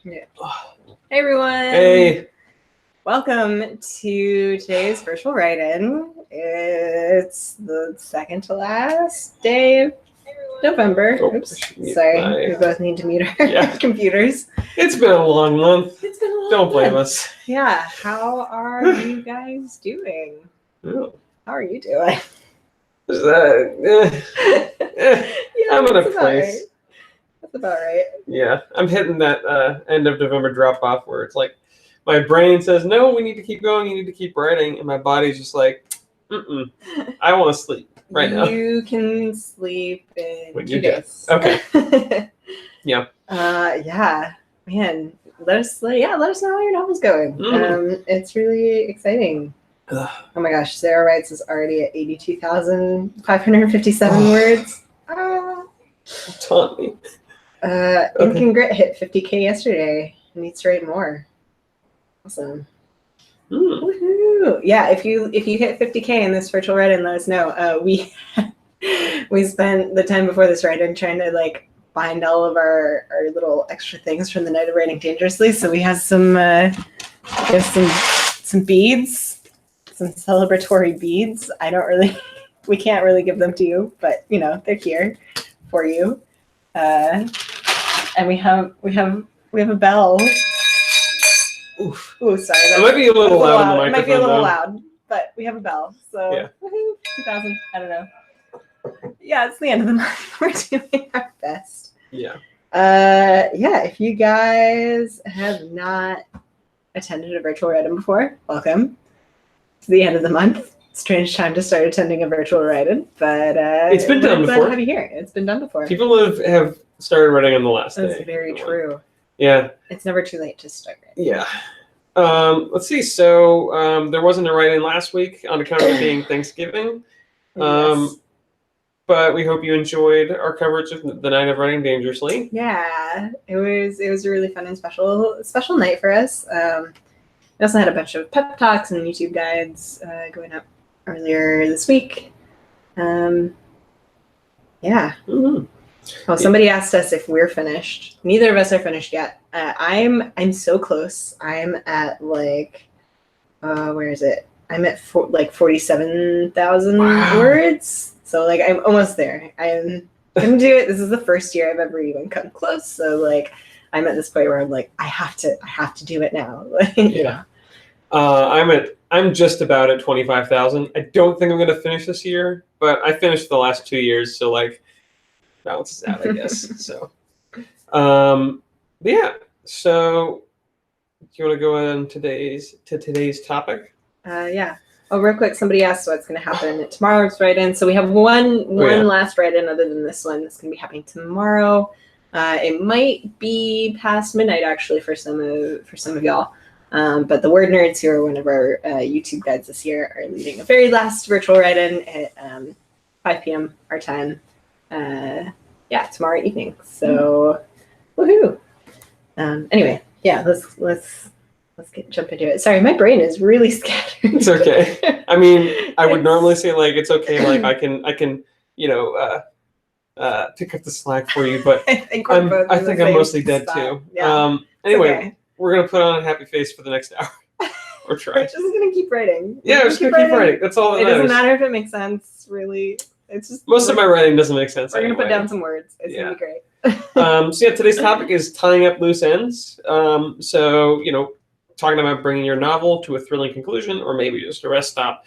Yeah. Hey everyone. Hey. Welcome to today's virtual write-in. It's the second to last day of November. Oops. Sorry, we both need to mute our computers. It's been a long month. It's been a long Don't blame month. us. Yeah. How are you guys doing? Oh. How are you doing? Yeah, I'm in a place. Right. That's about right. Yeah, I'm hitting that end of November drop off where it's like my brain says, no, we need to keep going, you need to keep writing. And my body's just like, I want to sleep now. You can sleep in 2 days. days. Okay. Yeah. Yeah, man. Let us know how your novel's going. It's really exciting. Oh my gosh, Sarah Writes is already at 82,557 words. Taunt me. Ink and Grit hit 50K yesterday. Needs to write more. Awesome. Woohoo! Yeah, if you hit 50K in this virtual write-in, let us know. We spent the time before this write-in trying to like find all of our little extra things from the night of writing dangerously. So we have some beads, some celebratory beads. We can't really give them to you, but you know they're here for you. And we have a bell. Oof. Ooh, sorry. It might be a little loud on the microphone. It might be a little loud, but we have a bell. So yeah. Woohoo, 2,000. I don't know. Yeah, it's the end of the month. We're doing our best. Yeah. Yeah. If you guys have not attended a virtual write-in before, welcome. It's the end of the month. Strange time to start attending a virtual write-in, but it's been done before. Glad to have you here. It's been done before. People have started writing on the last day. That's very true. Yeah. It's never too late to start. Yeah. Let's see. So there wasn't a write-in last week on account of it being Thanksgiving. Yes. But we hope you enjoyed our coverage of the night of writing dangerously. Yeah, it was a really fun and special night for us. We also had a bunch of pep talks and YouTube guides going up earlier this week. Yeah. Mm-hmm. Oh, somebody asked us if we're finished. Neither of us are finished yet. I'm so close. I'm at like, where is it? I'm at 47,000 words. So like I'm almost there. I'm gonna do it. This is the first year I've ever even come close. So like I'm at this point where I'm like I have to do it now. Yeah. I'm just about at 25,000. I don't think I'm gonna finish this year, but I finished the last 2 years, so like balances out, I guess. So yeah. So do you want to go on today's topic? Yeah. Oh, real quick, somebody asked what's going to happen tomorrow's write-in. So we have one last write-in other than this one that's going to be happening tomorrow. It might be past midnight actually for some of y'all. But the Word Nerds, who are one of our YouTube guides this year, are leading a very last virtual write-in at 5 p.m. our time. Yeah, tomorrow evening. So, woohoo! Anyway, yeah, let's jump into it. Sorry, my brain is really scattered. It's okay. I mean, I would normally say like it's okay, like I can pick up the slack for you, but I think I'm mostly dead too. Yeah. Anyway, we're gonna put on a happy face for the next hour. Or try. We're just gonna keep writing. Yeah, we're just gonna keep writing. That's all that matters. It doesn't matter if it makes sense, really. It's just most of my writing doesn't make sense. We're gonna put down some words. It's gonna be great. So yeah, today's topic is tying up loose ends. So talking about bringing your novel to a thrilling conclusion, or maybe just a rest stop.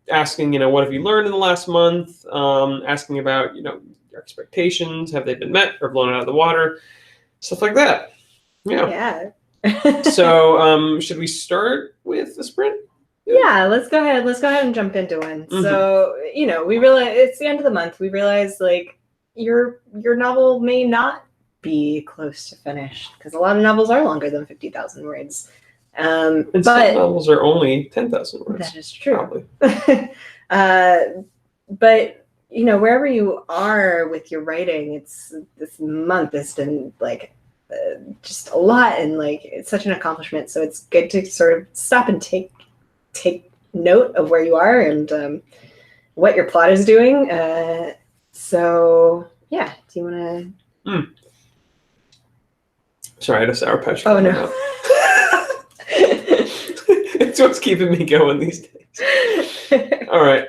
Asking, what have you learned in the last month? Asking about, your expectations. Have they been met or blown out of the water? Stuff like that. Yeah. So should we start with the sprint? Yeah, let's go ahead and jump into one. Mm-hmm. So, we realize it's the end of the month. We realize like your novel may not be close to finished because a lot of novels are longer than 50,000 words. And some novels are only 10,000 words. That is true. But wherever you are with your writing, this month has been like just a lot, and like it's such an accomplishment. So it's good to sort of stop and take note of where you are and what your plot is doing. So yeah, do you want to? Sorry, I had a Sour Patch. Oh no. It's what's keeping me going these days. All right.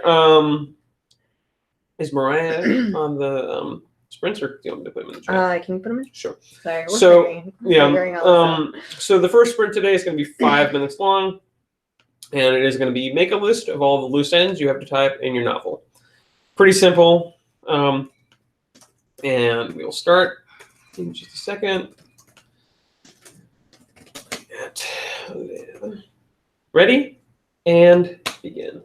Is Mariah on the sprints, or do you want me to put them in the chat? Can you put them in? Sure. Sorry. So yeah. So the first sprint today is going to be 5 minutes long, and it is going to be make a list of all the loose ends you have to tie up in your novel. Pretty simple. And we'll start in just a second. At 11. Ready? And begin.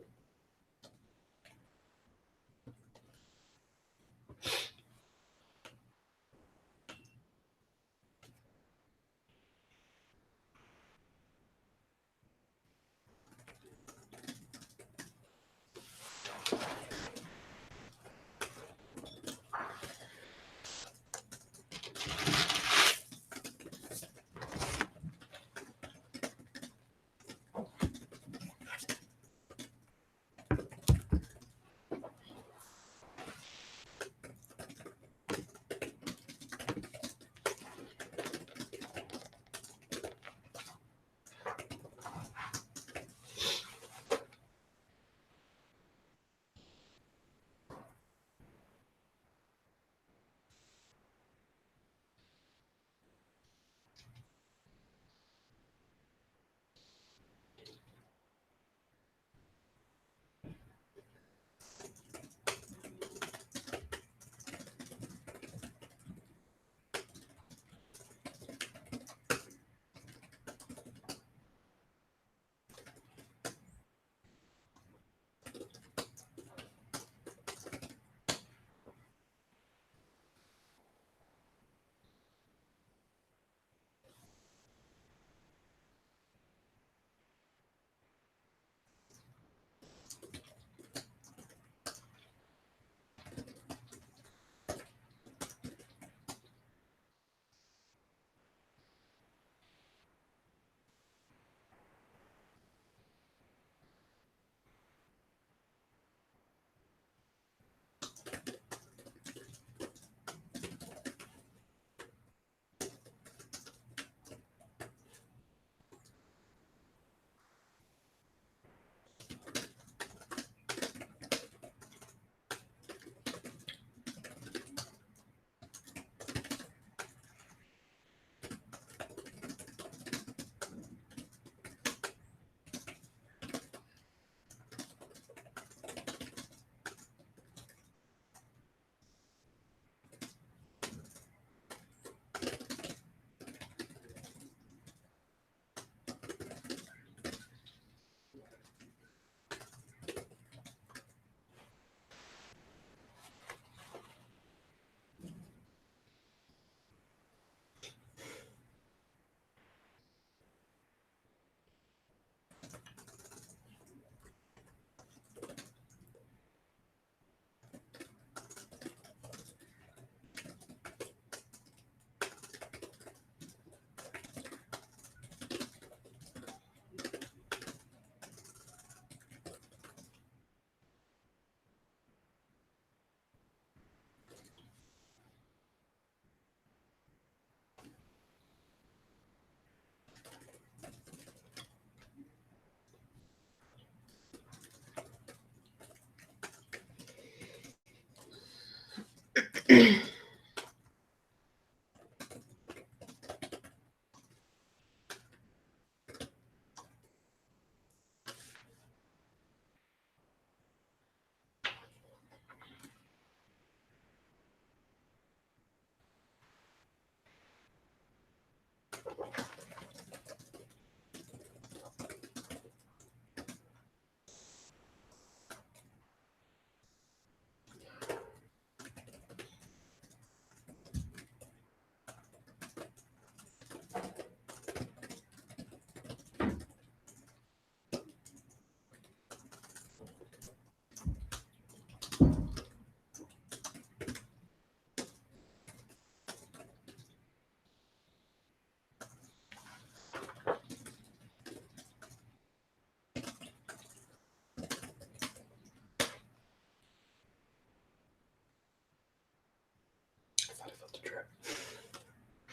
I thought I felt a trip,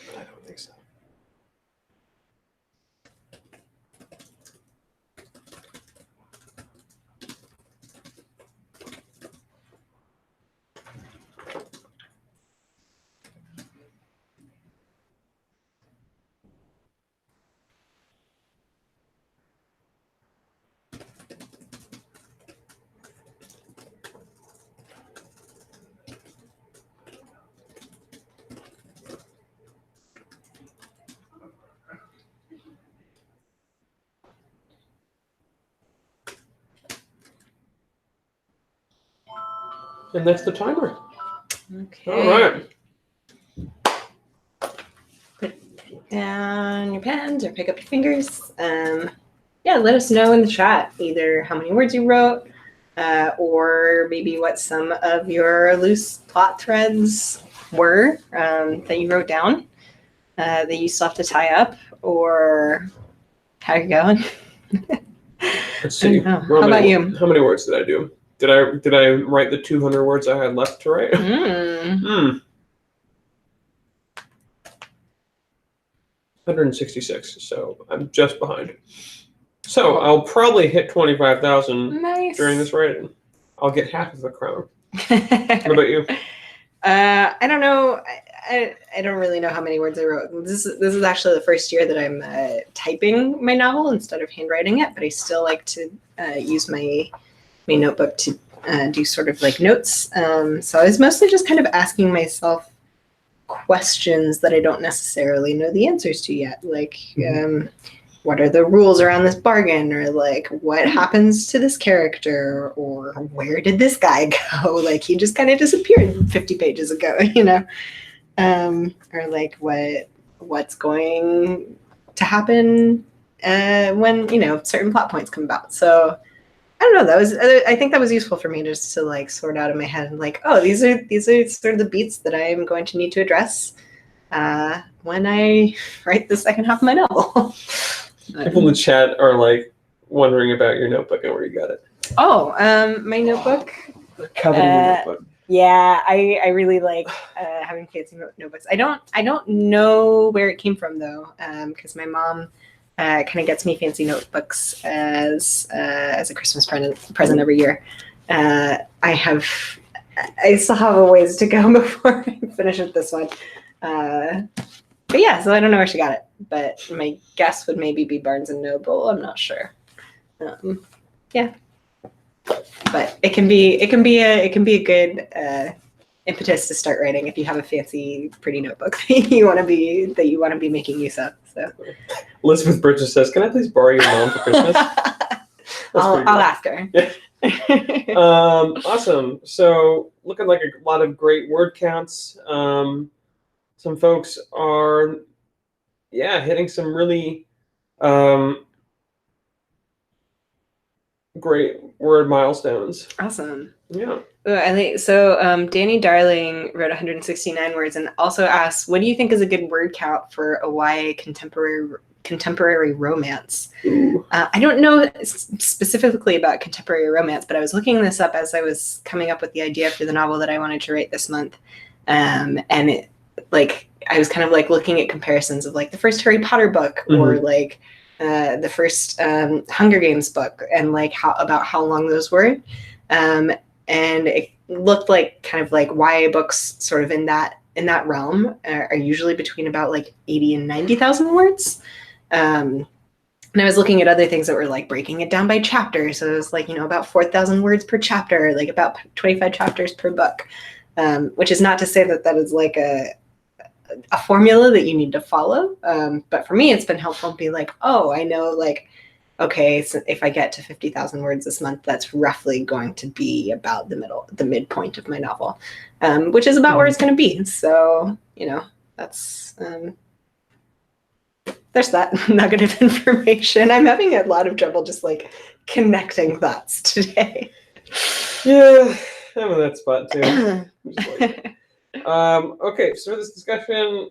but I don't think so. And that's the timer. Okay. All right. Put down your pens or pick up your fingers. Yeah, let us know in the chat either how many words you wrote, or maybe what some of your loose plot threads were that you wrote down that you still have to tie up, or how you're going. Let's see. How about you? How many words did I do? Did I write the 200 words I had left to write? 166. So I'm just behind. So I'll probably hit 25,000 during this write-in. I'll get half of the crown. What about you? I don't know. I don't really know how many words I wrote. This is actually the first year that I'm typing my novel instead of handwriting it, but I still like to use my notebook to do sort of like notes. So I was mostly just kind of asking myself questions that I don't necessarily know the answers to yet. Like, what are the rules around this bargain? Or like, what happens to this character? Or where did this guy go? Like, he just kind of disappeared 50 pages ago, you know? Or like, what's going to happen when, you know, certain plot points come about. So I don't know. I think that was useful for me just to like sort out in my head, like, oh, these are sort of the beats that I am going to need to address when I write the second half of my novel. People in the chat are like wondering about your notebook and where you got it. Oh, my notebook. They're coveting your notebook. Yeah, I really like having fancy notebooks. I don't know where it came from though, because my mom kind of gets me fancy notebooks as a Christmas present every year. I still have a ways to go before I finish with this one. But yeah, so I don't know where she got it, but my guess would maybe be Barnes and Noble. I'm not sure. Yeah, but it can be a good impetus to start writing if you have a fancy, pretty notebook that you want to be making use of. So Elizabeth Bridges says, "Can I please borrow your mom for Christmas?" I'll ask her. Yeah. Awesome. So looking like a lot of great word counts. Some folks are, hitting some really great word milestones. Awesome. Yeah. So Danny Darling wrote 169 words and also asked, what do you think is a good word count for a YA contemporary romance? I don't know specifically about contemporary romance, but I was looking this up as I was coming up with the idea for the novel that I wanted to write this month. And it, like, I was kind of like looking at comparisons of like the first Harry Potter book or like the first Hunger Games book and like how long those were. And it looked like kind of like YA books sort of in that realm are usually between about like 80 and 90,000 words. And I was looking at other things that were like breaking it down by chapter. So it was like, you know, about 4,000 words per chapter, like about 25 chapters per book, which is not to say that that is like a formula that you need to follow. But for me, it's been helpful to be like, oh, I know, like, okay, so if I get to 50,000 words this month, that's roughly going to be about the midpoint of my novel, which is about where it's going to be. So, you know, that's, there's that nugget of information. I'm having a lot of trouble just like connecting thoughts today. Yeah, I'm in that spot too. Okay, so for this discussion,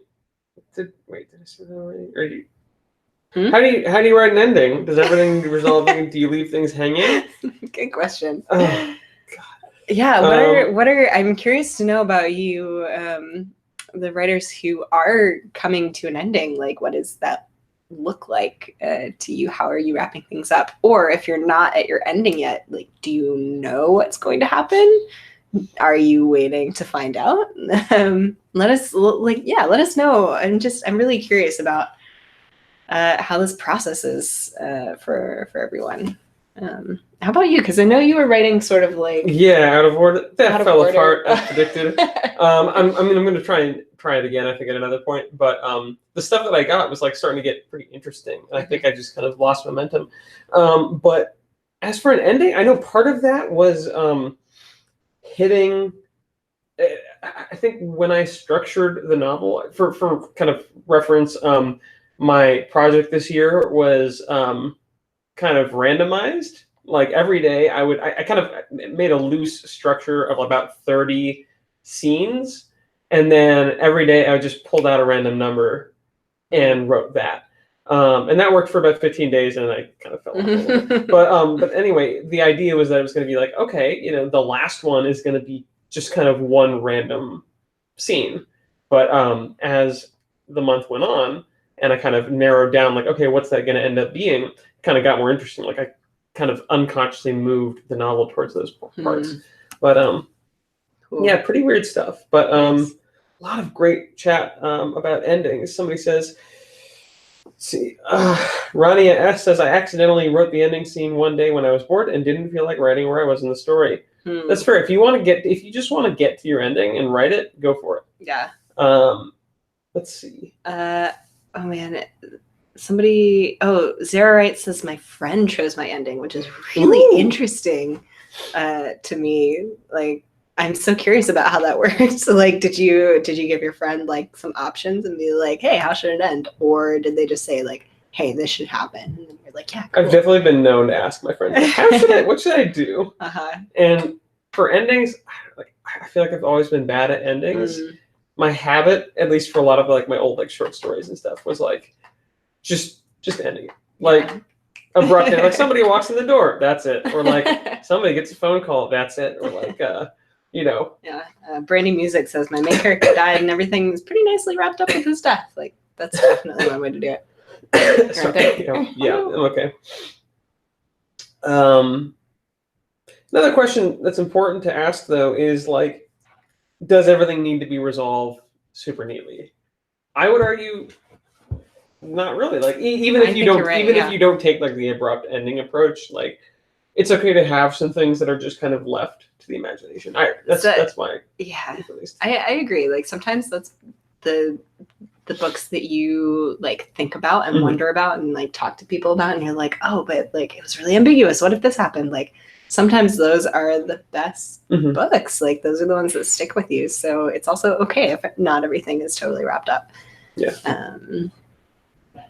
did I say that already? Or how do you write an ending? Does everything resolve? Do you leave things hanging? Good question. Oh, God. Yeah, what are I'm curious to know about you, the writers who are coming to an ending. Like, what does that look like to you? How are you wrapping things up? Or if you're not at your ending yet, like, do you know what's going to happen? Are you waiting to find out? Let us know. I'm really curious about how this process is for everyone. How about you? Because I know you were writing sort of like out of order. That fell apart as predicted. I'm going to try it again. I think at another point. But the stuff that I got was like starting to get pretty interesting, and I think I just kind of lost momentum. But as for an ending, I know part of that was hitting. I think when I structured the novel, for kind of reference, my project this year was kind of randomized. Like every day, I kind of made a loose structure of about 30 scenes, and then every day I just pulled out a random number and wrote that. And that worked for about 15 days, and I kind of fell off a little bit. But anyway, the idea was that it was going to be like, okay, you know, the last one is going to be just kind of one random scene. But as the month went on, and I kind of narrowed down, like, okay, what's that going to end up being? Kind of got more interesting. Like I kind of unconsciously moved the novel towards those parts. But cool. Yeah, pretty weird stuff. But nice. A lot of great chat about endings. Somebody says, let's see, Rania S says, I accidentally wrote the ending scene one day when I was bored and didn't feel like writing where I was in the story. That's fair. If you just want to get to your ending and write it, go for it. Yeah. Let's see. Oh man, Zara Wright says my friend chose my ending, which is really interesting to me. Like, I'm so curious about how that works. So, like, did you give your friend like some options and be like, hey, how should it end? Or did they just say like, hey, this should happen? And you're like, yeah, cool. I've definitely been known to ask my friends, like, what should I do? And for endings, like, I feel like I've always been bad at endings. My habit, at least for a lot of like my old like short stories and stuff, was like just ending it. Like abrupt, like somebody walks in the door, that's it. Or like somebody gets a phone call, that's it. Or like you know. Yeah. Brandy Music says my main character died and everything is pretty nicely wrapped up with his death. Like, that's definitely one way to do it. Yeah, okay. Another question that's important to ask though is like, does everything need to be resolved super neatly? I would argue not really. Like even if you don't take like the abrupt ending approach, like it's okay to have some things that are just kind of left to the imagination. That's my at least. I agree. Like sometimes that's the books that you like think about and wonder about and like talk to people about, and you're like, oh, but like it was really ambiguous. What if this happened? Like sometimes those are the best books. Like those are the ones that stick with you. So it's also okay if not everything is totally wrapped up. Yeah.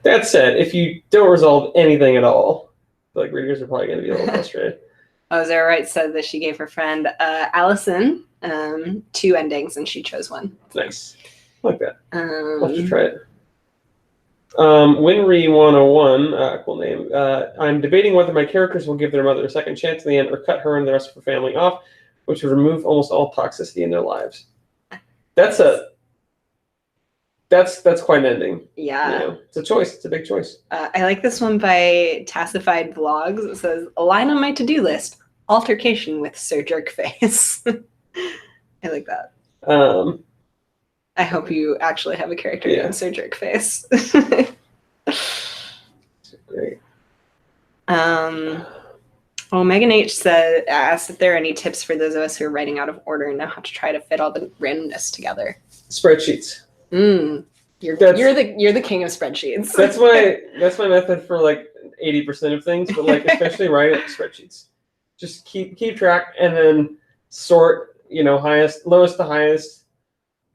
That said, if you don't resolve anything at all, like readers are probably going to be a little frustrated. Zara Wright said that she gave her friend Allison 2 endings and she chose one. Nice. I like that. Let's try it. Winry 101, cool name. I'm debating whether my characters will give their mother a second chance in the end or cut her and the rest of her family off, which would remove almost all toxicity in their lives. That's quite an ending. Yeah. You know, it's a choice. It's a big choice. I like this one by Tassified Vlogs. It says, a line on my to-do list, altercation with Sir Jerkface. I like that. I hope you actually have a character named Sir Jerkface. Great. Well, Megan H asked if there are any tips for those of us who are writing out of order and know how to try to fit all the randomness together. Spreadsheets. You're the king of spreadsheets. That's my method for like 80% of things, but like especially writing spreadsheets. Just keep track and then sort, you know, lowest to highest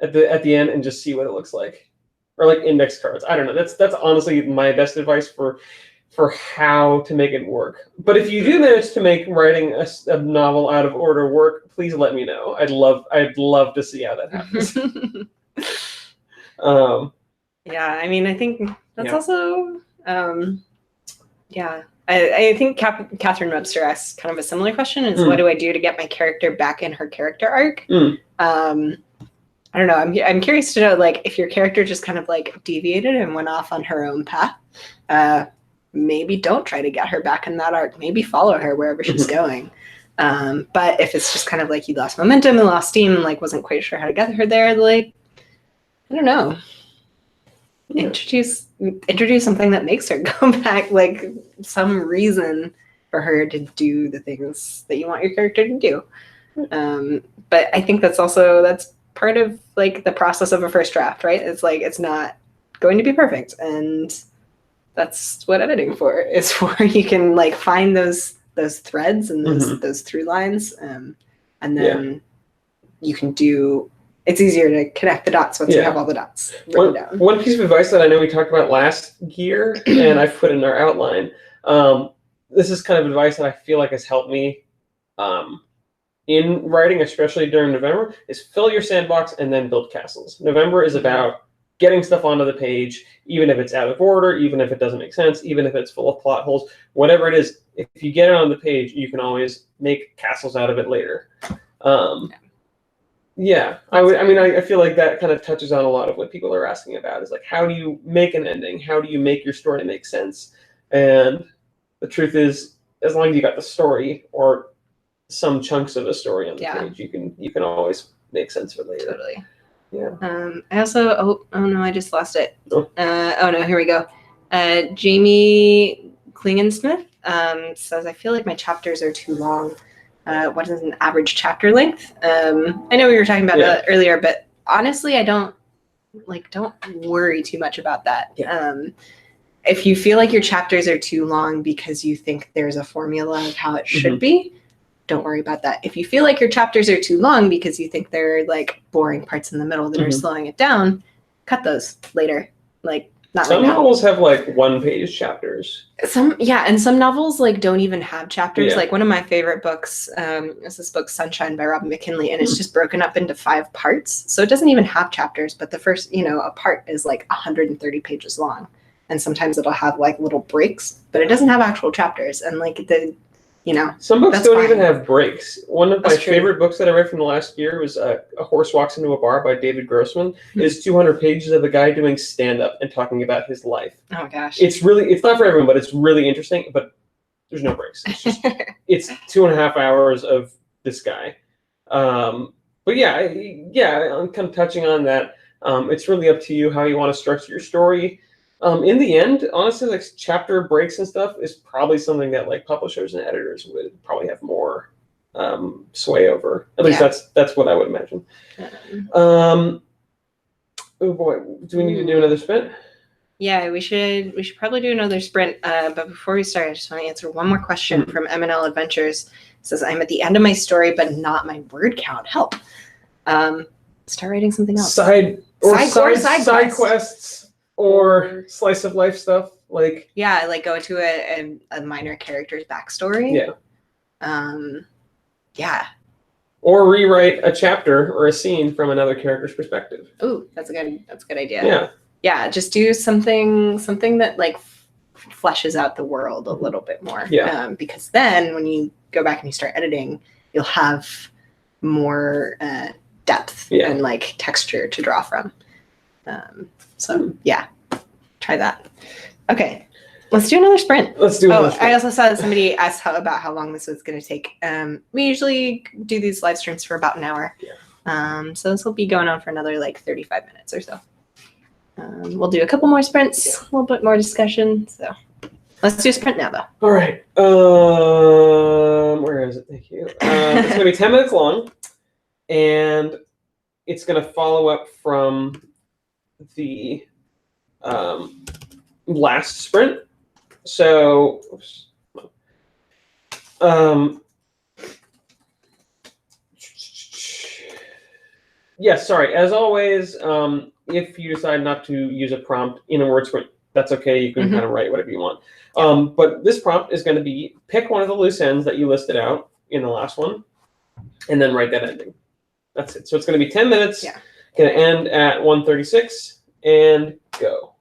at the end and just see what it looks like. Or like index cards. I don't know. That's honestly my best advice for how to make it work. But if you do manage to make writing a novel out of order work, please let me know. I'd love to see how that happens. Yeah, I mean, I think that's also I think Catherine Webster asks kind of a similar question, is what do I do to get my character back in her character arc? I don't know. I'm curious to know, like, if your character just kind of like deviated and went off on her own path, maybe don't try to get her back in that arc. Maybe follow her wherever she's going. But if it's just kind of like you lost momentum and lost steam and like wasn't quite sure how to get her there, like, I don't know. Introduce something that makes her go back, like some reason for her to do the things that you want your character to do. But I think that's part of like the process of a first draft, right? It's like it's not going to be perfect, and that's what editing is for. You can like find those threads and those through lines, and then you can do. It's easier to connect the dots once you have all the dots written down. One piece of advice that I know we talked about last year, and I've put in our outline. This is kind of advice that I feel like has helped me in writing, especially during November, is fill your sandbox and then build castles. November is about getting stuff onto the page, even if it's out of order, even if it doesn't make sense, even if it's full of plot holes, whatever it is. If you get it on the page, you can always make castles out of it later. Yeah, I feel like that kind of touches on a lot of what people are asking about, is like, how do you make an ending? How do you make your story make sense? And the truth is, as long as you got the story or some chunks of a story on the page, you can always make sense of it later. Totally. Yeah. I also oh no, I just lost it. Oh no, here we go. Jamie Klingensmith says, I feel like my chapters are too long. What is an average chapter length? I know we were talking about that earlier, but honestly, I don't worry too much about that. If you feel like your chapters are too long because you think there's a formula of how it should be, don't worry about that. If you feel like your chapters are too long because you think they're like boring parts in the middle that are slowing it down, cut those later. Like, not some right now. novels have like 1-page chapters. And some novels like don't even have chapters. Like one of my favorite books is this book Sunshine by Robin McKinley, and it's just broken up into 5 parts. So it doesn't even have chapters, but the first, a part is like 130 pages long. And sometimes it'll have like little breaks, but it doesn't have actual chapters. And like some books don't even have breaks. One of my favorite books that I read from the last year was A Horse Walks Into a Bar by David Grossman. It's 200 pages of a guy doing stand-up and talking about his life. Oh gosh. It's not for everyone, but it's really interesting, but there's no breaks. It's just, it's 2.5 hours of this guy. But yeah, I'm kind of touching on that. It's really up to you how you want to structure your story. In the end, honestly, like chapter breaks and stuff is probably something that like publishers and editors would probably have more sway over. At least that's what I would imagine. Oh boy, do we need to do another sprint? Yeah, we should probably do another sprint. But before we start, I just want to answer one more question from M&L Adventures. It says, I'm at the end of my story, but not my word count. Help. Start writing something else. Side quests. Or slice of life stuff, like like go into a minor character's backstory. Or rewrite a chapter or a scene from another character's perspective. Ooh, that's a good idea. Yeah, just do something that like fleshes out the world a little bit more. Because then when you go back and you start editing, you'll have more depth and like texture to draw from. So try that. Okay, let's do another sprint. Let's do another sprint. I also saw that somebody asked about how long this was going to take. We usually do these live streams for about an hour. So this will be going on for another like 35 minutes or so. We'll do a couple more sprints, a little bit more discussion. So let's do a sprint now, though. All right. Where is it? Thank you. It's going to be 10 minutes long, and it's going to follow up from the last sprint. So, sorry. As always, if you decide not to use a prompt in a word sprint, that's okay. You can kind of write whatever you want. But this prompt is going to be pick one of the loose ends that you listed out in the last one, and then write that ending. That's it. So it's going to be 10 minutes. Going to end at 1:36. And go.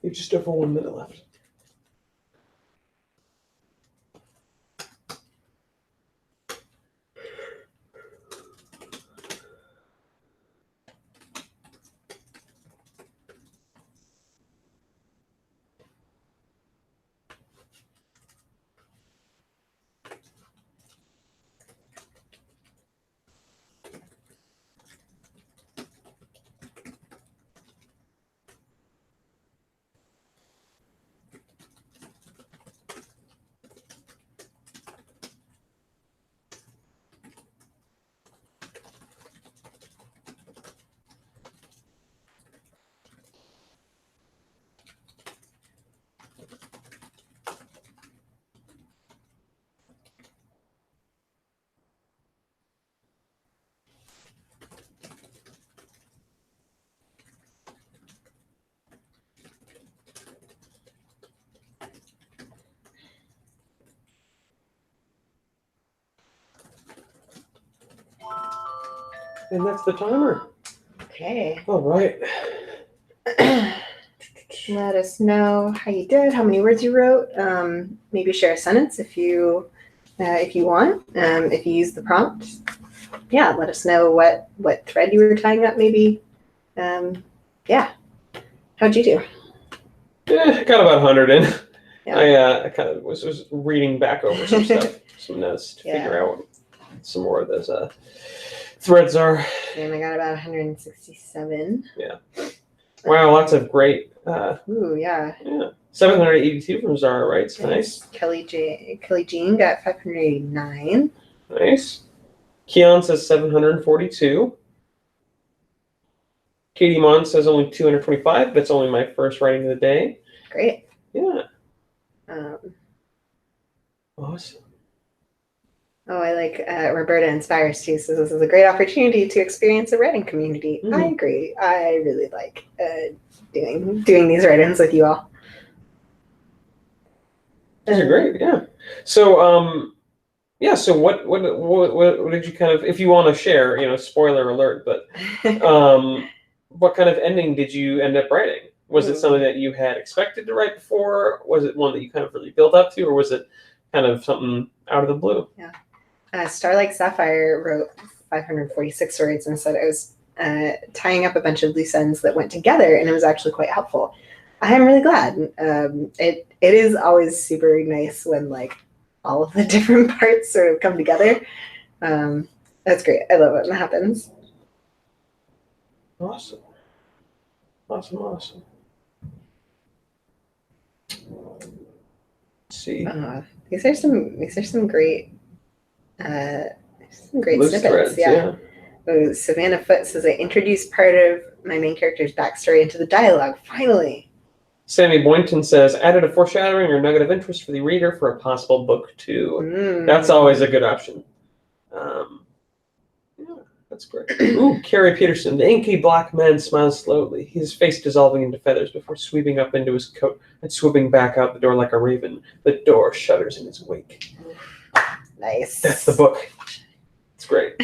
We have just over 1 minute left. And that's the timer. Okay. All right. Let us know how you did, how many words you wrote. Maybe share a sentence if you want. If you use the prompt, yeah, let us know what thread you were tying up. Maybe, yeah. How'd you do? Yeah, I got about 100 in. Yeah. I kind of was reading back over some stuff, some notes to figure out what some more of those threads are. And I got about 167. Yeah. Wow, lots of great. Ooh, yeah. Yeah. 782 from Zara writes. Nice. Kelly Jean got 589. Nice. Keon says 742. Katie Mon says only 225. That's only my first writing of the day. Great. Yeah. Awesome. Oh, I like Roberta Inspires too. Says this is a great opportunity to experience a writing community. Mm-hmm. I agree. I really like doing these write-ins with you all. These are great. Yeah. So yeah. So what did you kind of, if you want to share, spoiler alert, but what kind of ending did you end up writing? Was it something that you had expected to write before? Was it one that you kind of really built up to, or was it kind of something out of the blue? Yeah. Starlight Sapphire wrote 546 words and said it was tying up a bunch of loose ends that went together, and it was actually quite helpful. I am really glad. It is always super nice when like all of the different parts sort of come together. That's great. I love it when that happens. Awesome. Let's see. These are some great Loose snippets. Threads, yeah. Savannah Foote says I introduced part of my main character's backstory into the dialogue. Finally. Sammy Boynton says added a foreshadowing or nugget of interest for the reader for a possible book 2. That's always a good option. Yeah, that's great. Ooh, Carrie Peterson. The inky black man smiles slowly, his face dissolving into feathers before sweeping up into his coat and swooping back out the door like a raven. The door shudders in his wake. Nice. That's the book. It's great.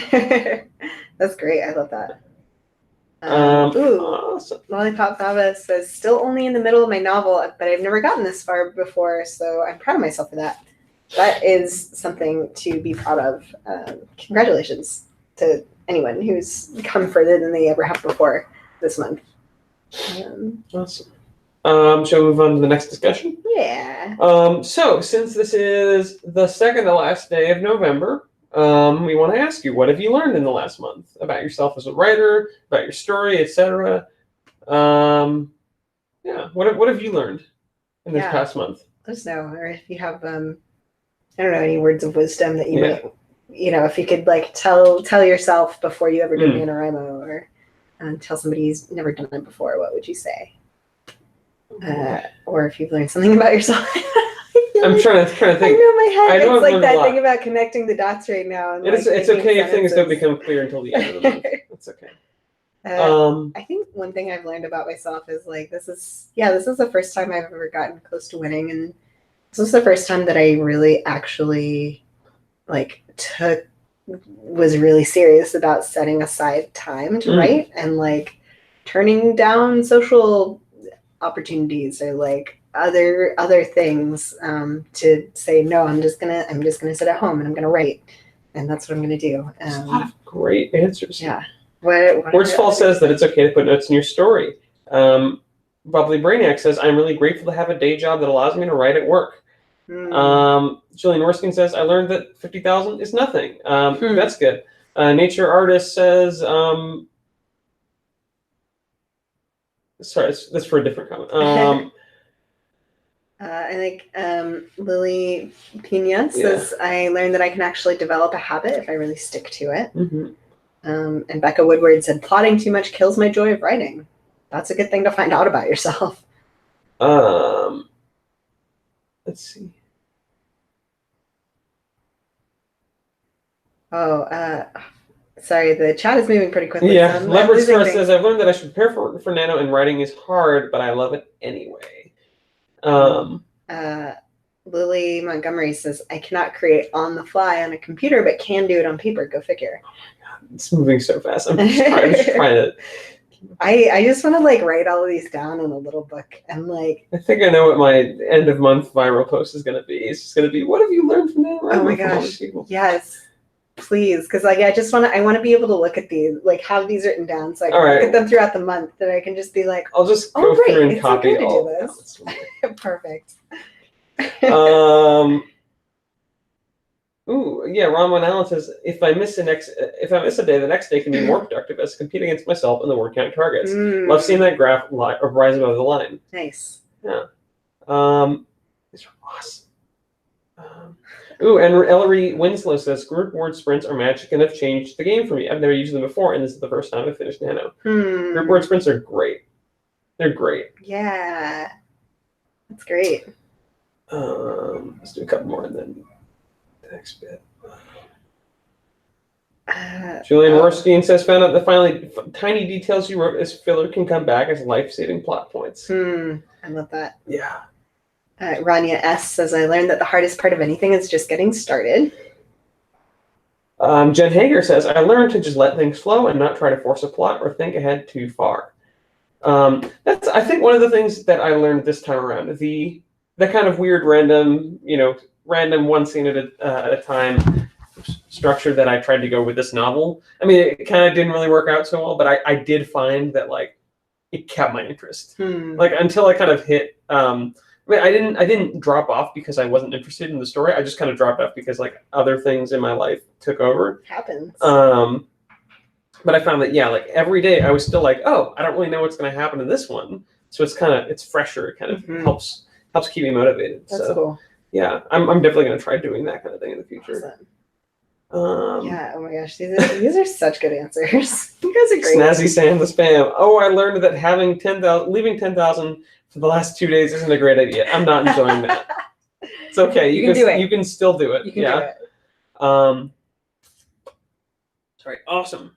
That's great. I love that. Awesome. Lollipop Baba says, still only in the middle of my novel, but I've never gotten this far before, so I'm proud of myself for that. That is something to be proud of. Congratulations to anyone who's come further than they ever have before this month. Awesome. Shall we move on to the next discussion? Yeah. So since this is the second to last day of November, we want to ask you, what have you learned in the last month about yourself as a writer, about your story, etc.? Yeah, what have you learned in this past month? Let us know, or if you have, I don't know, any words of wisdom that you might, if you could like tell yourself before you ever did NaNoWriMo, or tell somebody who's never done it before, what would you say? Or if you've learned something about yourself. I'm trying to think. I know my head. It's like that thing about connecting the dots right now. And it's okay if things don't become clear until the end of the month. It's okay. I think one thing I've learned about myself is like this is the first time I've ever gotten close to winning, and this was the first time that I really actually was really serious about setting aside time to write and like turning down social opportunities or like other things to say no. I'm just gonna sit at home and I'm gonna write, and that's what I'm gonna do. A lot of great answers. Yeah. Wordsfall says that it's okay to put notes in your story. Bubbly Brainiac says, I'm really grateful to have a day job that allows me to write at work. Julian Orskin says, I learned that 50,000 is nothing. That's good. Nature Artist says, sorry, that's for a different comment. I think Lily Pina says, I learned that I can actually develop a habit if I really stick to it. And Becca Woodward said, plotting too much kills my joy of writing. That's a good thing to find out about yourself. Let's see. Sorry, the chat is moving pretty quickly. Yeah, Leopard Express says, I've learned that I should prepare for Nano, and writing is hard, but I love it anyway. Lily Montgomery says, I cannot create on the fly on a computer, but can do it on paper. Go figure. Oh my God, it's moving so fast. I'm just trying to. I just want to like write all of these down in a little book and like. I think I know what my end of month viral post is going to be. It's just going to be, what have you learned from NaNoWriMo? Oh my gosh! Yes, please, because like I want to be able to look at these, like have these written down, so I can look at them throughout the month. That I can just be like, I'll just go through and copy all of this. Perfect. Ooh, yeah. Ron Allen says, if I miss a day, the next day can be more productive as I compete against myself in the word count targets. Love seeing that graph rise above the line. Nice. Yeah. These are awesome. Ooh, and Ellery Winslow says, group word sprints are magic and have changed the game for me. I've never used them before, and this is the first time I finished Nano. Group word sprints are great. They're great. Yeah. That's great. Let's do a couple more and then the next bit. Julian Rothstein says, found out that finally tiny details you wrote as filler can come back as life-saving plot points. I love that. Yeah. Rania S. says, I learned that the hardest part of anything is just getting started. Jen Hager says, I learned to just let things flow and not try to force a plot or think ahead too far. That's, I think, one of the things that I learned this time around. The kind of weird random one scene at a time structure that I tried to go with this novel. I mean, it kind of didn't really work out so well, but I did find that like it kept my interest. Like until I kind of hit. I mean, I didn't drop off because I wasn't interested in the story. I just kind of dropped off because like other things in my life took over. Happens. But I found that like every day I was still like, oh, I don't really know what's going to happen in this one. So it's fresher. It kind of helps keep me motivated. That's cool. Yeah, I'm definitely going to try doing that kind of thing in the future. Awesome. Yeah. Oh my gosh, these are such good answers. You guys are great. Snazzy Sam the spam. Oh, I learned that leaving 10,000 for the last 2 days isn't a great idea. I'm not enjoying that. It's okay. You can do it. You can still do it. You can do it. Sorry. Awesome.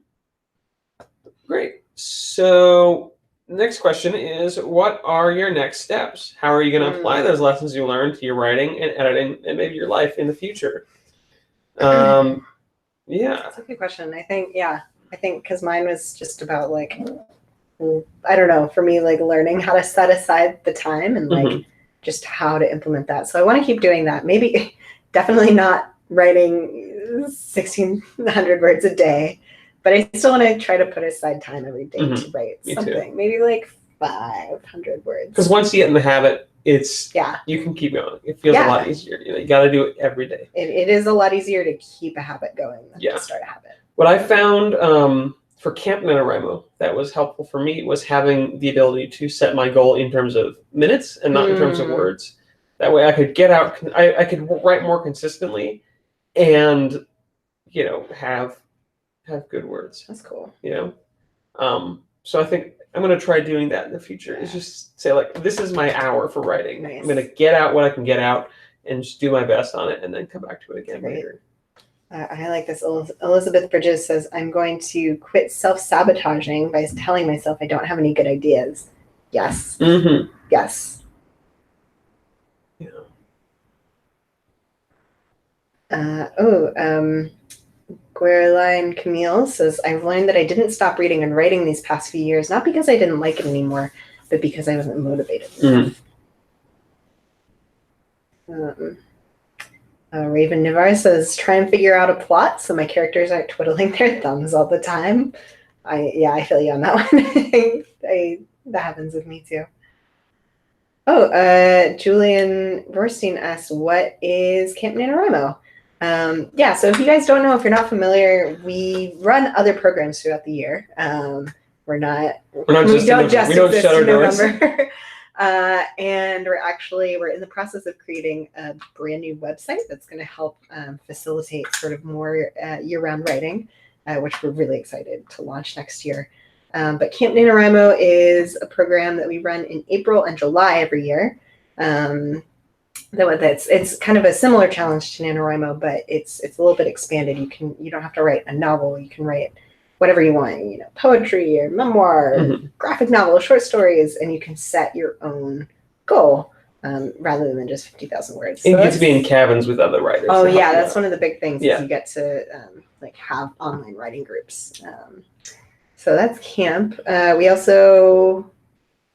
Great. So next question is, what are your next steps? How are you going to apply those lessons you learned to your writing and editing and maybe your life in the future? Yeah. That's a good question. I think because mine was just about like, I don't know, for me, like learning how to set aside the time and like just how to implement that. So I want to keep doing that. Maybe definitely not writing 1,600 words a day, but I still want to try to put aside time every day to write something. Maybe like 500 words. Because once you get in the habit, you can keep going. It feels a lot easier. You got to do it every day. It is a lot easier to keep a habit going than to start a habit. What I found for Camp NaNoWriMo that was helpful for me was having the ability to set my goal in terms of minutes and not in terms of words. That way I could get out, I could write more consistently and, have good words. That's cool. So I think I'm going to try doing that in the future. Is just say like, this is my hour for writing. Nice. I'm going to get out what I can get out and just do my best on it and then come back to it again later. I like this. Elizabeth Bridges says, I'm going to quit self-sabotaging by telling myself I don't have any good ideas. Yes. Yes. Yeah. Guerlain Camille says, I've learned that I didn't stop reading and writing these past few years, not because I didn't like it anymore, but because I wasn't motivated. Raven Navarre says, try and figure out a plot so my characters aren't twiddling their thumbs all the time. I feel you on that one. That happens with me too. Oh, Julian Borstein asks, what is Camp NaNoWriMo? Yeah, so if you guys don't know, if you're not familiar, we run other programs throughout the year. We don't just exist in November. And we're in the process of creating a brand new website that's going to help facilitate sort of more year-round writing, which we're really excited to launch next year. But Camp NaNoWriMo is a program that we run in April and July every year. It's kind of a similar challenge to NaNoWriMo, but it's a little bit expanded. You don't have to write a novel. You can write whatever you want, poetry or memoir, graphic novel, short stories, and you can set your own goal rather than just 50,000 words. And you get to be in cabins with other writers. Oh yeah, that's one of the big things. Is you get to have online writing groups. So that's camp. We also,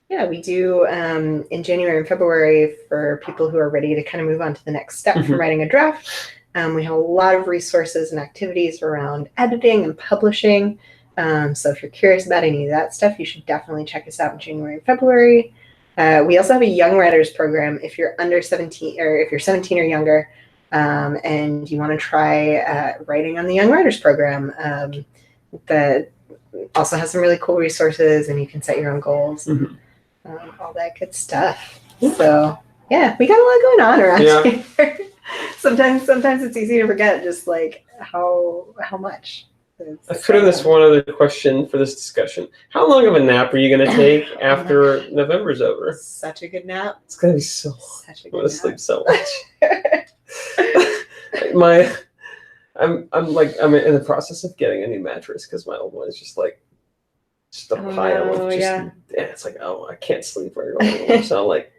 we do in January and February for people who are ready to kind of move on to the next step from writing a draft. We have a lot of resources and activities around editing and publishing. So if you're curious about any of that stuff, you should definitely check us out in January and February. We also have a young writers program if you're under 17 or if you're 17 or younger and you want to try writing on the young writers program. That also has some really cool resources and you can set your own goals and all that good stuff. So yeah, we got a lot going on around here. Sometimes it's easy to forget just like how much. I put in this one other question for this discussion. How long of a nap are you going to take after November's over? Such a good nap. It's going to be so long. Such a I'm good going to sleep so much. I'm in the process of getting a new mattress because my old one is just a pile of it's like, I can't sleep very well anymore. So I'm like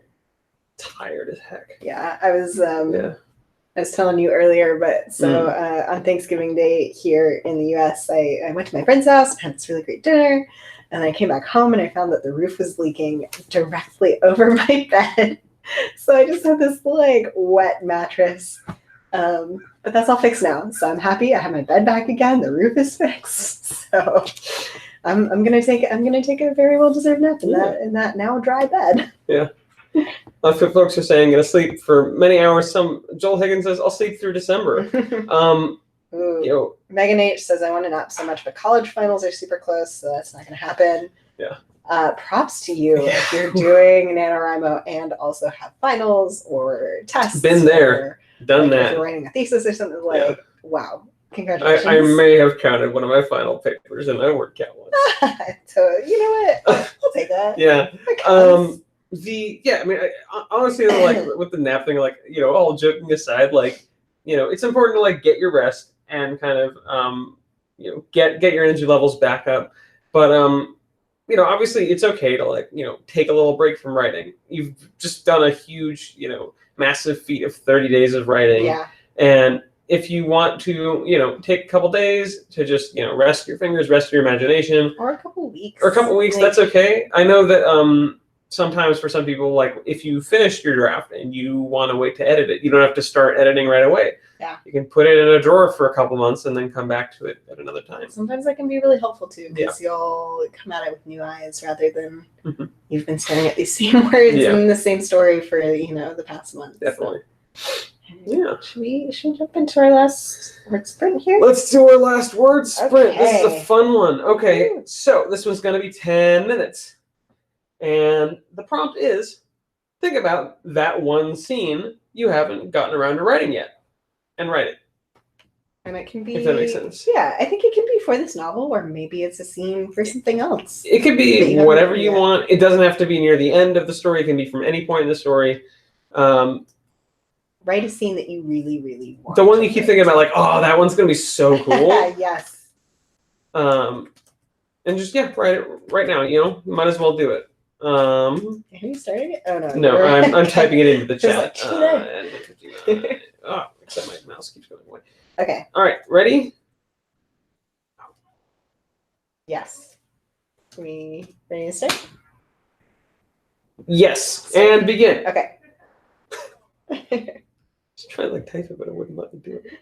tired as heck. Yeah, I was telling you earlier, but so on Thanksgiving Day here in the US, I went to my friend's house and had this really great dinner. And I came back home and I found that the roof was leaking directly over my bed. So I just have this wet mattress. But that's all fixed now. So I'm happy. I have my bed back again. The roof is fixed. So I'm gonna take a very well deserved nap in that now dry bed. Yeah. Folks are saying gonna sleep for many hours. Joel Higgins says I'll sleep through December. Megan H says I want to nap so much, but college finals are super close, so that's not gonna happen. Yeah. Props to you if you're doing NaNoWriMo and also have finals or tests. Been there, done that. If you're writing a thesis or something wow. Congratulations. I may have counted one of my final papers and I won't count one. So you know what? I'll take that. Yeah. Honestly, with the nap thing, all joking aside, it's important to get your rest and kind of get your energy levels back up. But obviously it's okay to take a little break from writing. You've just done a huge, massive feat of 30 days of writing. Yeah. And if you want to, take a couple days to just, rest your fingers, rest your imagination. Or a couple weeks. That's okay. I know that sometimes for some people, if you finish your draft and you want to wait to edit it, you don't have to start editing right away. Yeah. You can put it in a drawer for a couple months and then come back to it at another time. Sometimes that can be really helpful too, because you'll come at it with new eyes rather than you've been staring at these same words in the same story for the past month. Definitely. So. Yeah. Should we jump into our last word sprint here? Let's do our last word sprint. Okay. This is a fun one. Okay, so this one's going to be 10 minutes. And the prompt is, think about that one scene you haven't gotten around to writing yet and write it. And it can be, if that makes sense. Yeah, I think it can be for this novel, or maybe it's a scene for something else. It could be whatever you want. It doesn't have to be near the end of the story. It can be from any point in the story. Write a scene that you really, really want. The one you keep thinking about, that one's going to be so cool. Yes. And just, write it right now, Might as well do it. Have you started it? Oh, no. No, I'm typing it into the chat. Except my mouse keeps going away. Okay. All right, ready? Yes. We ready to start? Yes, and begin. Okay. Just try to like type it, but it wouldn't let me do it.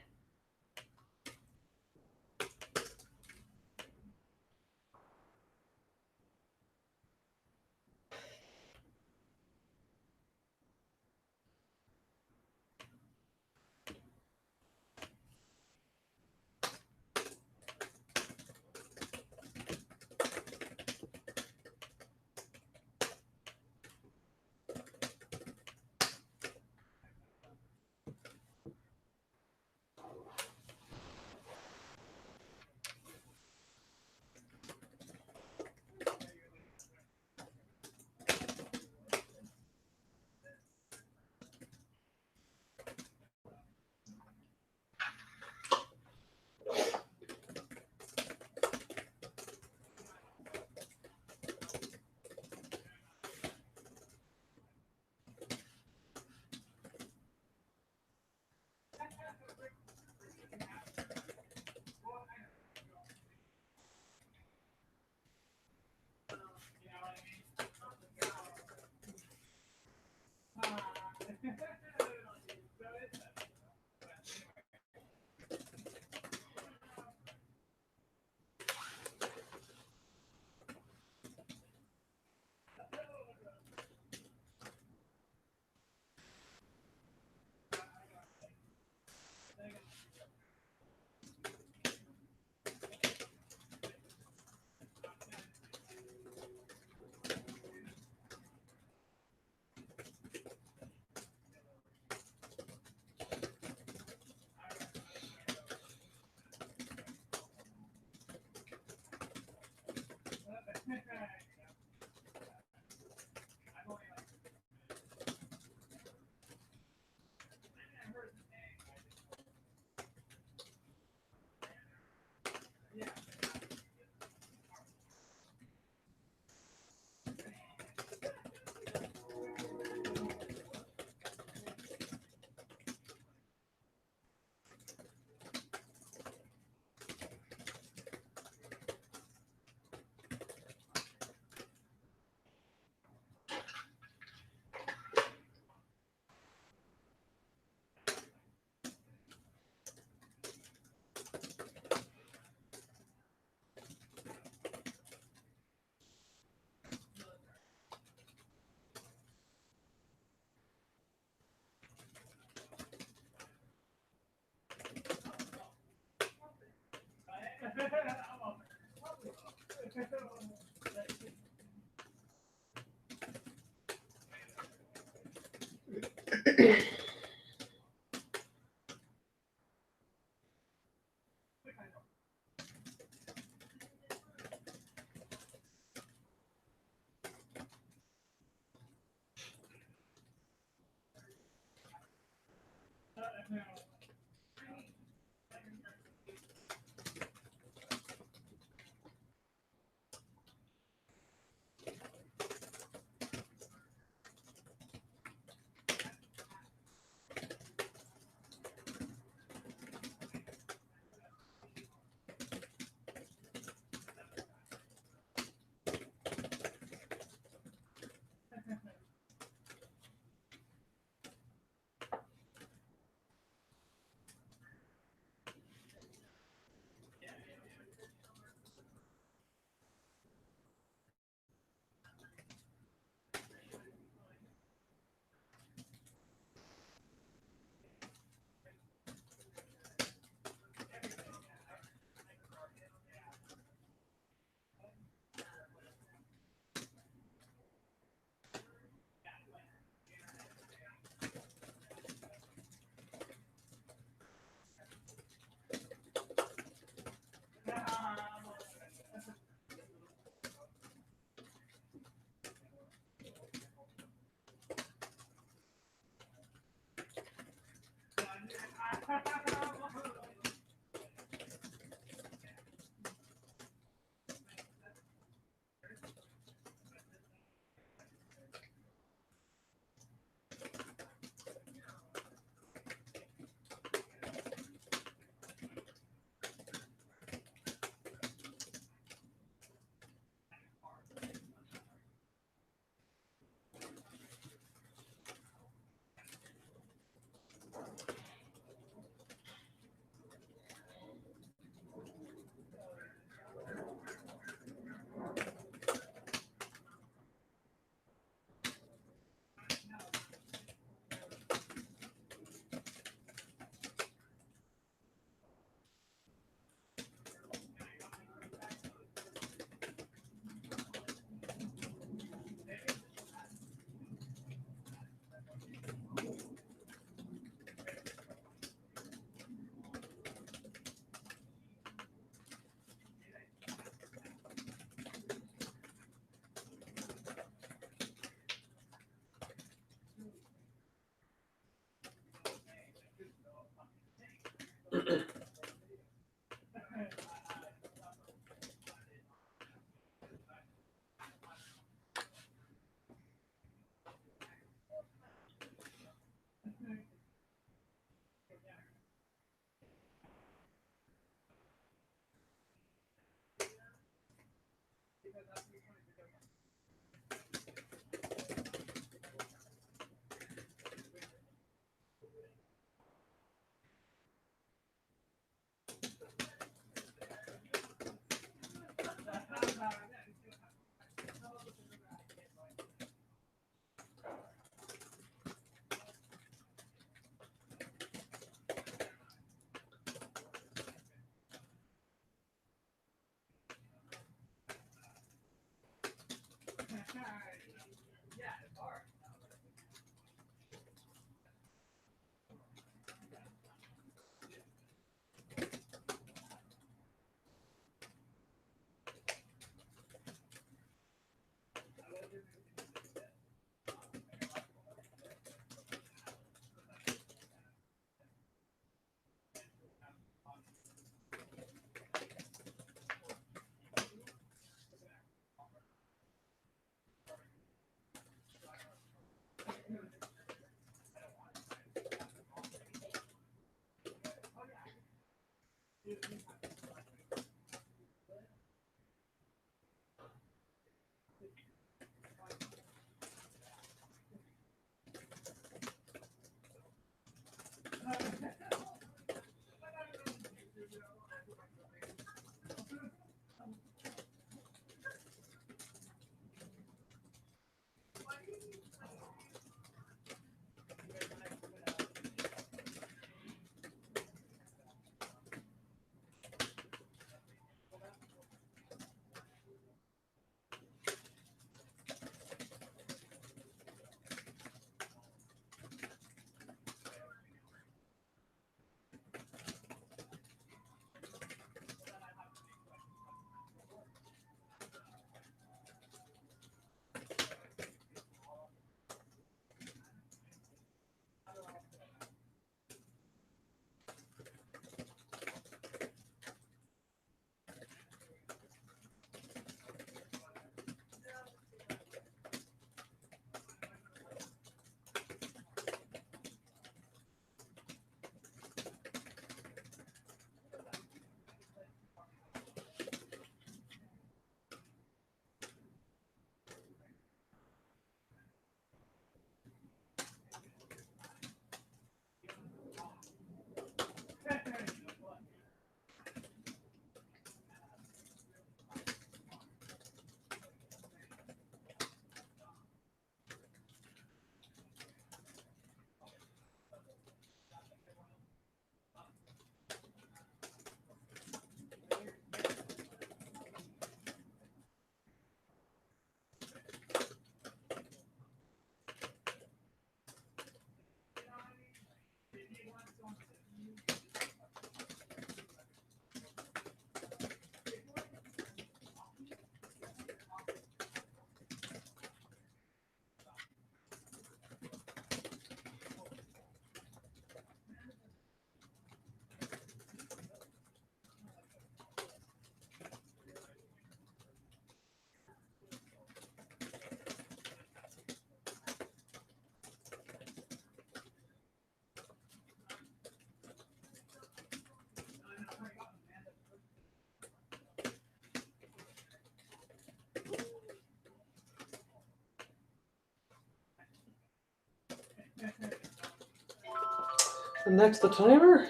And that's the timer.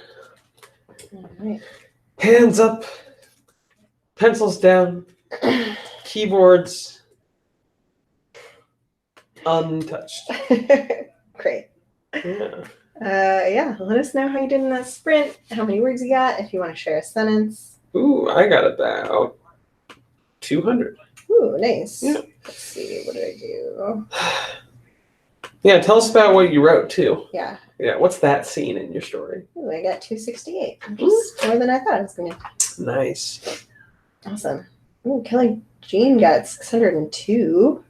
All right. Hands up, pencils down, keyboards untouched. Great. Yeah. Yeah, let us know how you did in that sprint, how many words you got, if you want to share a sentence. Ooh, I got about 200. Ooh, nice. Yeah. Let's see, what did I do? Yeah, tell us about what you wrote, too. Yeah. Yeah, what's that scene in your story? Ooh, I got 268, which is more than I thought I was going to. Nice. Awesome. Ooh, Kelly Jean got 602.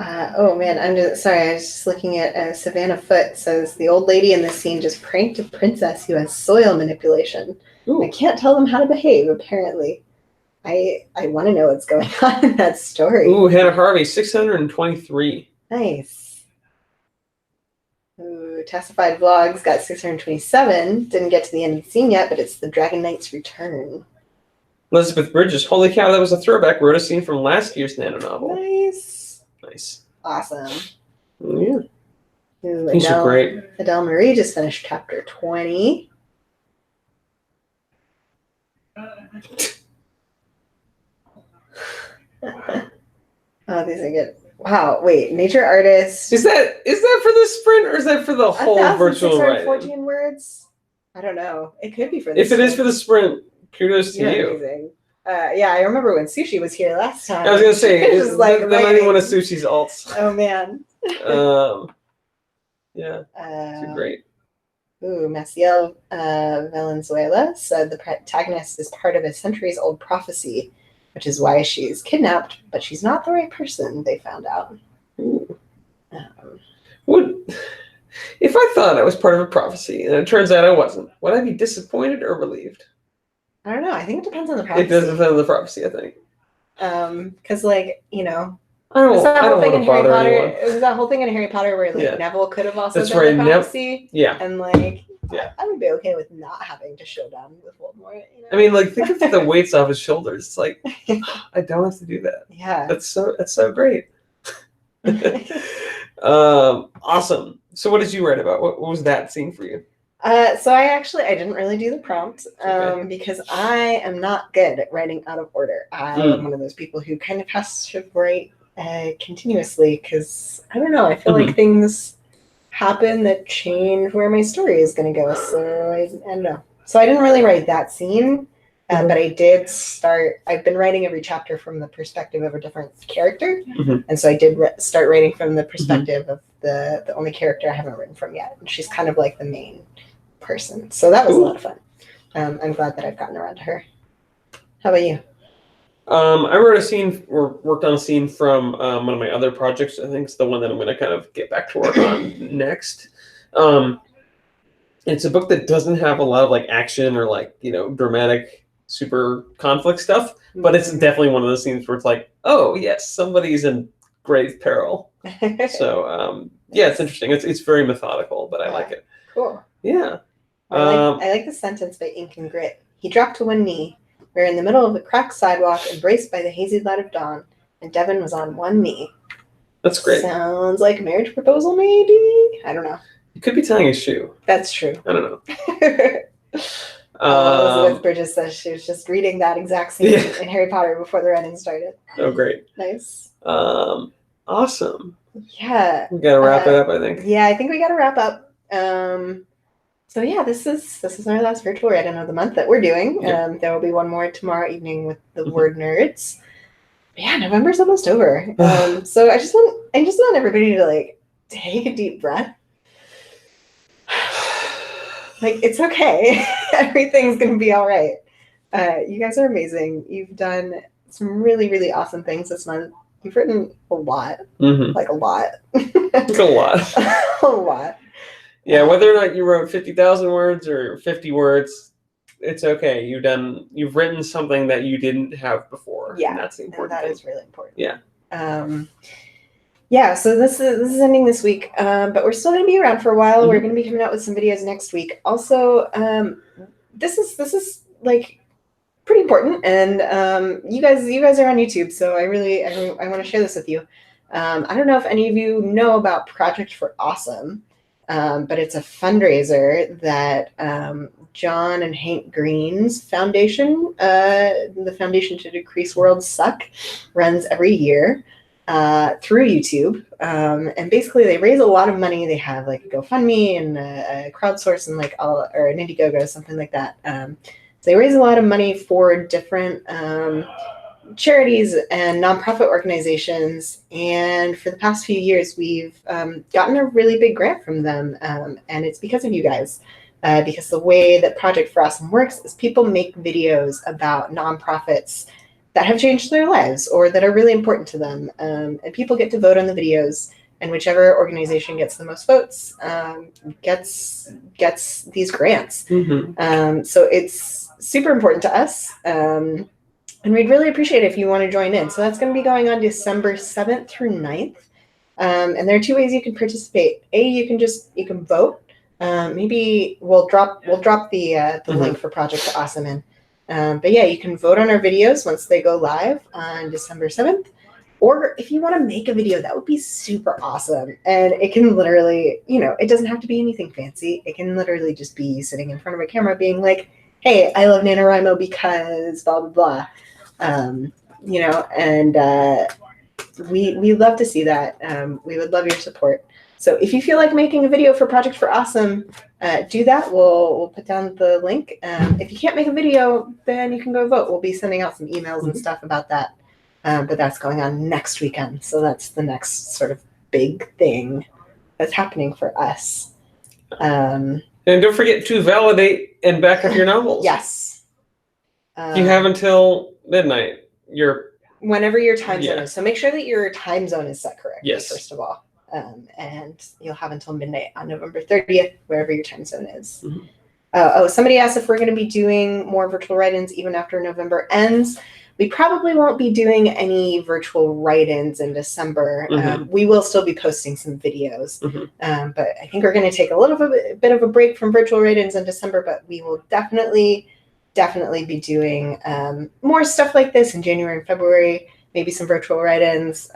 Oh man, I'm just sorry. I was just looking at Savannah Foote says the old lady in this scene just pranked a princess who has soil manipulation. Ooh. I can't tell them how to behave. Apparently, I want to know what's going on in that story. Ooh, Hannah Harvey, 623. Nice. Ooh, Tassified Vlogs got 627. Didn't get to the end of the scene yet, but it's the Dragon Knight's return. Elizabeth Bridges, holy cow, that was a throwback. Wrote a scene from last year's Nano novel. Nice. Nice. Awesome. Yeah. Ooh, These are great. Adele Marie just finished chapter 20. Oh, these are good. Wow, wait, nature artist. Is that for the sprint or is that for the whole virtual write-in? 1,614 words? I don't know. It could be for the sprint. If it is for the sprint, kudos to you. Amazing. Yeah, I remember when Sushi was here last time. I was gonna say, they're not even one of Sushi's alts. Oh man. Yeah, it's great. Ooh, Maciel Valenzuela said the protagonist is part of a centuries-old prophecy, which is why she's kidnapped, but she's not the right person, they found out. If I thought I was part of a prophecy and it turns out I wasn't, would I be disappointed or relieved? I don't know. I think it depends on the prophecy. It does depend on the prophecy, I think. Because, like, you know, I don't want to bother anyone. It was that whole thing in Harry Potter where, like, Neville could have also been the prophecy. Yeah. And, like, I would be okay with not having to show down with Voldemort. You know? I mean, like, think of the weights off his shoulders. It's like, I don't have to do that. Yeah. That's so great. Awesome. So what did you write about? What was that scene for you? So I didn't really do the prompt because I am not good at writing out of order. I am one of those people who kind of has to write continuously because, I don't know, I feel like things happen that change where my story is going to go. So I don't know. So I didn't really write that scene, but I did I've been writing every chapter from the perspective of a different character. And so I did start writing from the perspective of the only character I haven't written from yet. And she's kind of like the main person. So that was a lot of fun. I'm glad that I've gotten around to her. How about you? I wrote a scene or worked on a scene from one of my other projects. I think it's the one that I'm going to kind of get back to work on next. It's a book that doesn't have a lot of like action or like, you know, dramatic super conflict stuff, but it's definitely one of those scenes where it's like, oh yes, somebody's in grave peril. So yeah, it's interesting. It's very methodical, but I like it. Cool. Yeah. I like the sentence by Ink and Grit. He dropped to one knee. We were in the middle of a cracked sidewalk, embraced by the hazy light of dawn, and Devin was on one knee. That's great. Sounds like a marriage proposal, maybe? I don't know. You could be tying a shoe. That's true. I don't know. Elizabeth Bridges says she was just reading that exact scene in Harry Potter before the writing started. Oh, great. Nice. Awesome. Yeah. We got to wrap it up, I think. Yeah, I think we got to wrap up. So yeah, this is our last virtual write-in of the month that we're doing. There will be one more tomorrow evening with the Word Nerds. But yeah, November's almost over. So I just want everybody to like take a deep breath. Like, it's okay. Everything's gonna be all right. You guys are amazing. You've done some really, really awesome things this month. You've written a lot. Like a lot. It's a lot. A lot. Yeah, whether or not you wrote 50,000 words or 50 words, it's okay. You've written something that you didn't have before. Yeah, and that's the important thing. That is really important. Yeah. Yeah, so this is ending this week, but we're still going to be around for a while. We're going to be coming out with some videos next week. Also, this is like pretty important, and you guys are on YouTube, so I want to share this with you. I don't know if any of you know about Project for Awesome. But it's a fundraiser that John and Hank Green's foundation, the Foundation to Decrease World Suck, runs every year through YouTube. And basically they raise a lot of money. They have like a GoFundMe and a crowdsource and like or an Indiegogo, something like that. So they raise a lot of money for different charities and nonprofit organizations, and for the past few years we've gotten a really big grant from them, and it's because of you guys, because the way that Project for Awesome works is people make videos about nonprofits that have changed their lives or that are really important to them. And people get to vote on the videos, and whichever organization gets the most votes gets these grants. So it's super important to us. And we'd really appreciate it if you want to join in. So that's going to be going on December 7th through 9th. And there are 2 ways you can participate. You can vote. Maybe we'll drop the link for Project Awesome in. But yeah, you can vote on our videos once they go live on December 7th. Or if you want to make a video, that would be super awesome. And it can literally, it doesn't have to be anything fancy. It can literally just be sitting in front of a camera being like, hey, I love NaNoWriMo because blah, blah, blah. And we love to see that. We would love your support. So if you feel like making a video for Project for Awesome, do that. We'll put down the link. If you can't make a video, then you can go vote. We'll be sending out some emails and stuff about that. But that's going on next weekend. So that's the next sort of big thing that's happening for us. And don't forget to validate and back up your novels. Yes. You have until midnight. Whenever your time zone is. So make sure that your time zone is set correctly, yes. First of all. And you'll have until midnight on November 30th, wherever your time zone is. Somebody asked if we're going to be doing more virtual write-ins even after November ends. We probably won't be doing any virtual write-ins in December. We will still be posting some videos. But I think we're going to take a little bit of a break from virtual write-ins in December, but we will definitely be doing more stuff like this in January and February. Maybe some virtual write-ins,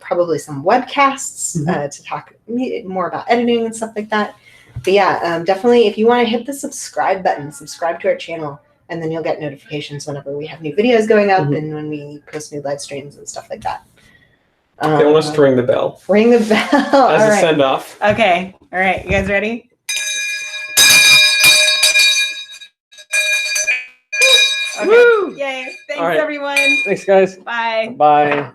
probably some webcasts to talk more about editing and stuff like that. But yeah, definitely if you want to hit the subscribe button, subscribe to our channel, and then you'll get notifications whenever we have new videos going up and when we post new live streams and stuff like that. Okay, let's ring the bell. Ring the bell. As a send-off. Okay. All right. You guys ready? Okay. Woo! Yay. Thanks, everyone. Thanks, guys. Bye. Bye.